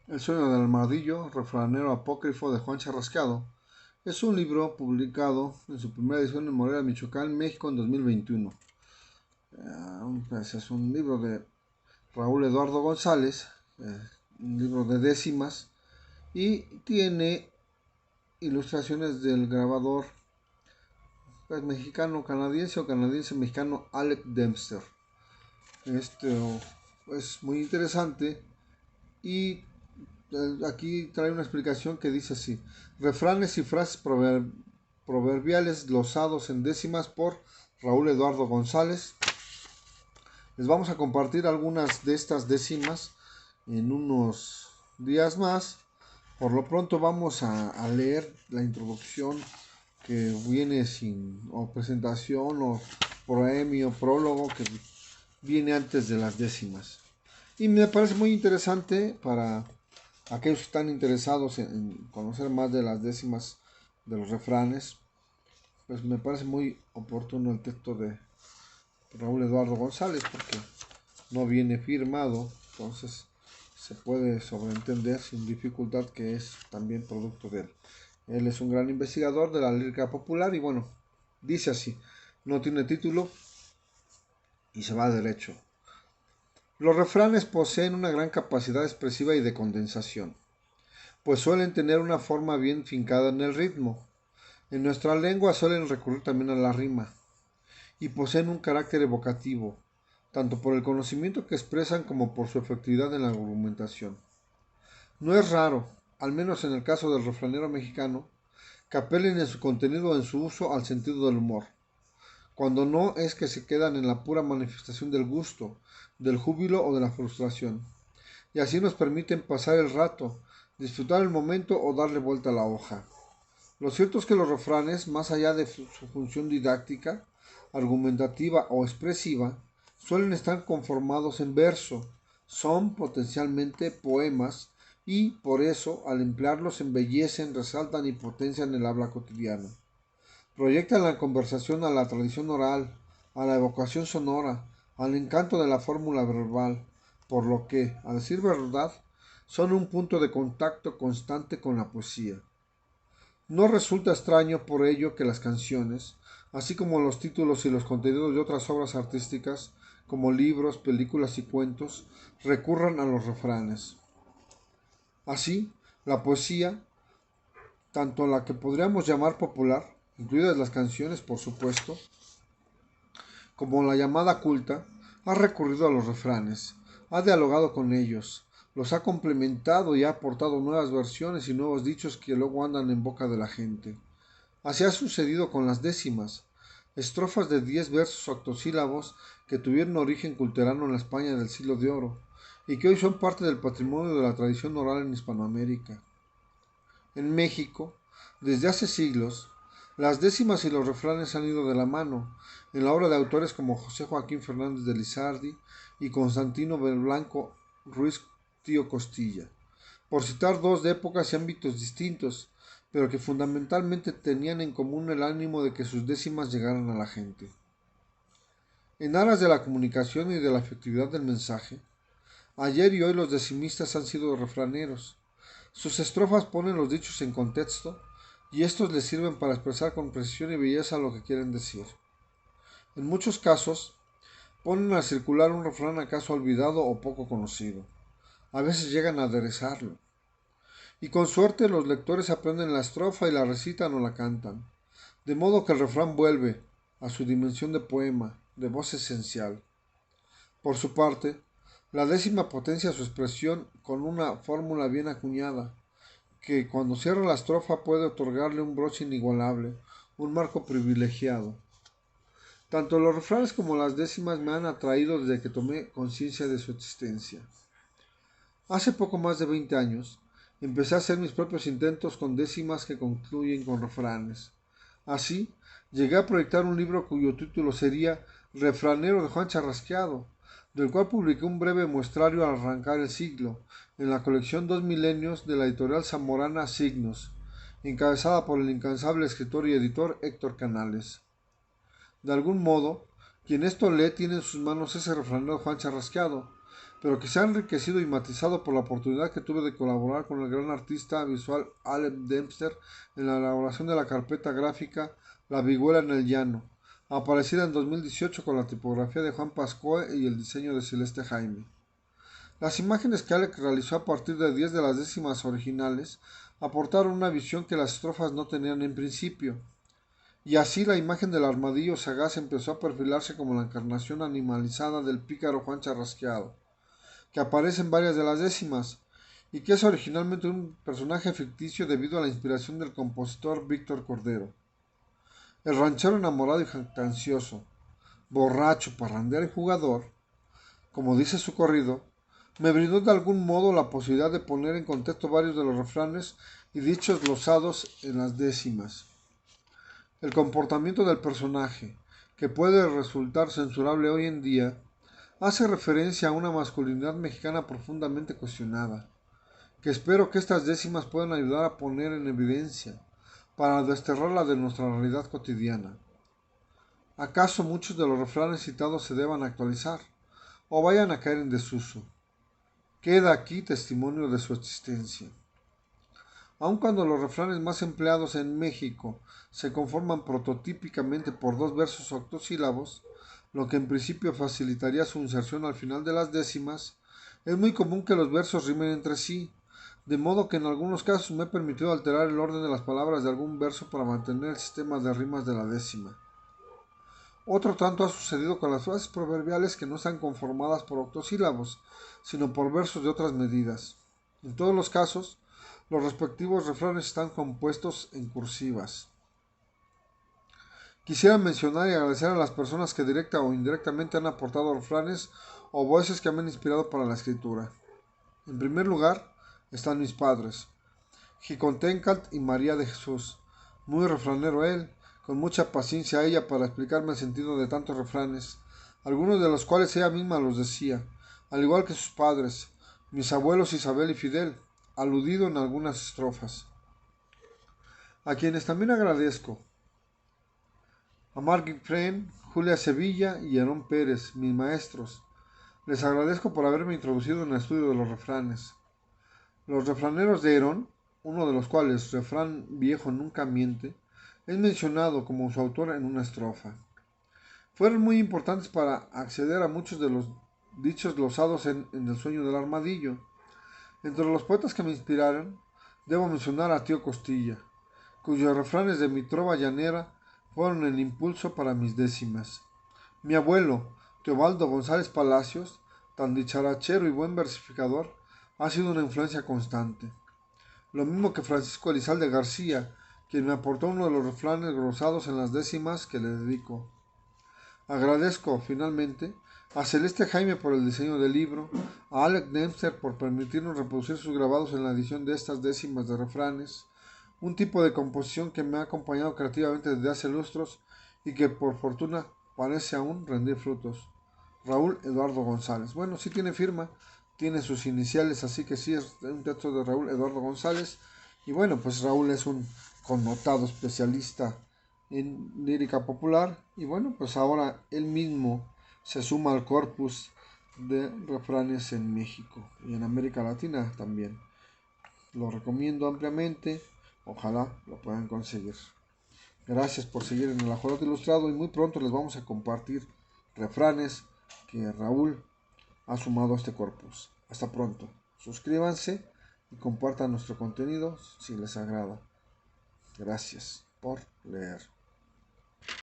El sueño del armadillo, refranero apócrifo de Juan Charrasqueado, es un libro publicado en su primera edición en Morelia, Michoacán, México en 2021. Pues es un libro de Raúl Eduardo González, un libro de décimas, y tiene ilustraciones del grabador pues, mexicano-canadiense o canadiense-mexicano Alec Dempster. Este es muy interesante y aquí trae una explicación que dice así: refranes y frases proverbiales glosados en décimas por Raúl Eduardo González. Les vamos a compartir algunas de estas décimas en unos días más. Por lo pronto vamos a leer la introducción que viene sin o presentación o proemio, prólogo que viene antes de las décimas. Y me parece muy interesante para aquellos que están interesados en conocer más de las décimas de los refranes. Pues me parece muy oportuno el texto de Raúl Eduardo González porque no viene firmado, entonces se puede sobreentender sin dificultad que es también producto de él. Él es un gran investigador de la lírica popular y bueno, dice así, no tiene título y se va derecho. Los refranes poseen una gran capacidad expresiva y de condensación, pues suelen tener una forma bien fincada en el ritmo. En nuestra lengua suelen recurrir también a la rima, y poseen un carácter evocativo, tanto por el conocimiento que expresan como por su efectividad en la argumentación. No es raro, al menos en el caso del refranero mexicano, que apelen en su contenido o en su uso al sentido del humor, cuando no es que se quedan en la pura manifestación del gusto, del júbilo o de la frustración, y así nos permiten pasar el rato, disfrutar el momento o darle vuelta a la hoja. Lo cierto es que los refranes, más allá de su función didáctica, argumentativa o expresiva, suelen estar conformados en verso, son potencialmente poemas y por eso al emplearlos embellecen, resaltan y potencian el habla cotidiana. Proyectan la conversación a la tradición oral, a la evocación sonora, al encanto de la fórmula verbal, por lo que, a decir verdad, son un punto de contacto constante con la poesía. No resulta extraño por ello que las canciones, así como los títulos y los contenidos de otras obras artísticas, como libros, películas y cuentos, recurran a los refranes. Así, la poesía, tanto la que podríamos llamar popular, incluidas las canciones por supuesto, como la llamada culta, ha recurrido a los refranes, ha dialogado con ellos, los ha complementado y ha aportado nuevas versiones y nuevos dichos que luego andan en boca de la gente. Así ha sucedido con las décimas, estrofas de 10 versos octosílabos que tuvieron origen culterano en la España del siglo de oro y que hoy son parte del patrimonio de la tradición oral en Hispanoamérica. En México, desde hace siglos, las décimas y los refranes han ido de la mano, en la obra de autores como José Joaquín Fernández de Lizardi y Constantino Blanco Ruiz Tío Costilla, por citar dos de épocas y ámbitos distintos, pero que fundamentalmente tenían en común el ánimo de que sus décimas llegaran a la gente. En aras de la comunicación y de la efectividad del mensaje, ayer y hoy los decimistas han sido refraneros. Sus estrofas ponen los dichos en contexto y estos les sirven para expresar con precisión y belleza lo que quieren decir. En muchos casos, ponen a circular un refrán acaso olvidado o poco conocido. A veces llegan a aderezarlo. Y con suerte los lectores aprenden la estrofa y la recitan o la cantan, de modo que el refrán vuelve a su dimensión de poema, de voz esencial. Por su parte, la décima potencia su expresión con una fórmula bien acuñada, que cuando cierra la estrofa puede otorgarle un broche inigualable, un marco privilegiado. Tanto los refranes como las décimas me han atraído desde que tomé conciencia de su existencia. Hace poco más de 20 años, empecé a hacer mis propios intentos con décimas que concluyen con refranes. Así, llegué a proyectar un libro cuyo título sería Refranero de Juan Charrasqueado, del cual publiqué un breve muestrario al arrancar el siglo, en la colección Dos Milenios de la editorial zamorana Signos, encabezada por el incansable escritor y editor Héctor Canales. De algún modo, quien esto lee tiene en sus manos ese refranero de Juan Charrasqueado, pero que se ha enriquecido y matizado por la oportunidad que tuve de colaborar con el gran artista visual Alec Dempster en la elaboración de la carpeta gráfica La Vihuela en el Llano, aparecida en 2018 con la tipografía de Juan Pascoe y el diseño de Celeste Jaime. Las imágenes que Alec realizó a partir de 10 de las décimas originales aportaron una visión que las estrofas no tenían en principio, y así la imagen del armadillo sagaz empezó a perfilarse como la encarnación animalizada del pícaro Juan Charrasqueado, que aparece en varias de las décimas, y que es originalmente un personaje ficticio debido a la inspiración del compositor Víctor Cordero. El ranchero enamorado y jactancioso, borracho, parrandero y jugador, como dice su corrido, me brindó de algún modo la posibilidad de poner en contexto varios de los refranes y dichos glosados en las décimas. El comportamiento del personaje, que puede resultar censurable hoy en día, hace referencia a una masculinidad mexicana profundamente cuestionada, que espero que estas décimas puedan ayudar a poner en evidencia, para desterrarla de nuestra realidad cotidiana. ¿Acaso muchos de los refranes citados se deban actualizar, o vayan a caer en desuso? Queda aquí testimonio de su existencia. Aun cuando los refranes más empleados en México se conforman prototípicamente por dos versos octosílabos, lo que en principio facilitaría su inserción al final de las décimas, es muy común que los versos rimen entre sí, de modo que en algunos casos me he permitido alterar el orden de las palabras de algún verso para mantener el sistema de rimas de la décima. Otro tanto ha sucedido con las frases proverbiales que no están conformadas por octosílabos, sino por versos de otras medidas. En todos los casos, los respectivos refranes están compuestos en cursivas. Quisiera mencionar y agradecer a las personas que directa o indirectamente han aportado refranes o voces que me han inspirado para la escritura. En primer lugar, están mis padres, Jicontencatl y María de Jesús. Muy refranero él, con mucha paciencia ella para explicarme el sentido de tantos refranes, algunos de los cuales ella misma los decía, al igual que sus padres, mis abuelos Isabel y Fidel, aludido en algunas estrofas. A quienes también agradezco, a Margit Fren, Julia Sevilla y Aarón Pérez, mis maestros. Les agradezco por haberme introducido en el estudio de los refranes. Los refraneros de Herón, uno de los cuales, refrán viejo nunca miente, es mencionado como su autor en una estrofa. Fueron muy importantes para acceder a muchos de los dichos glosados en El sueño del armadillo. Entre los poetas que me inspiraron, debo mencionar a Tío Costilla, cuyos refranes de mi trova llanera fueron el impulso para mis décimas. Mi abuelo, Teobaldo González Palacios, tan dicharachero y buen versificador, ha sido una influencia constante. Lo mismo que Francisco Elizalde García, quien me aportó uno de los refranes glosados en las décimas que le dedico. Agradezco, finalmente, a Celeste Jaime por el diseño del libro, a Alec Dempster por permitirnos reproducir sus grabados en la edición de estas décimas de refranes, un tipo de composición que me ha acompañado creativamente desde hace lustros y que por fortuna parece aún rendir frutos. Raúl Eduardo González. Bueno, sí tiene firma, tiene sus iniciales, así que sí es un texto de Raúl Eduardo González. Y bueno, pues Raúl es un connotado especialista en lírica popular y bueno, pues ahora él mismo se suma al corpus de refranes en México y en América Latina también. Lo recomiendo ampliamente, ojalá lo puedan conseguir. Gracias por seguir en el Ajolote Ilustrado y muy pronto les vamos a compartir refranes que Raúl ha sumado a este corpus. Hasta pronto. Suscríbanse y compartan nuestro contenido si les agrada. Gracias por leer.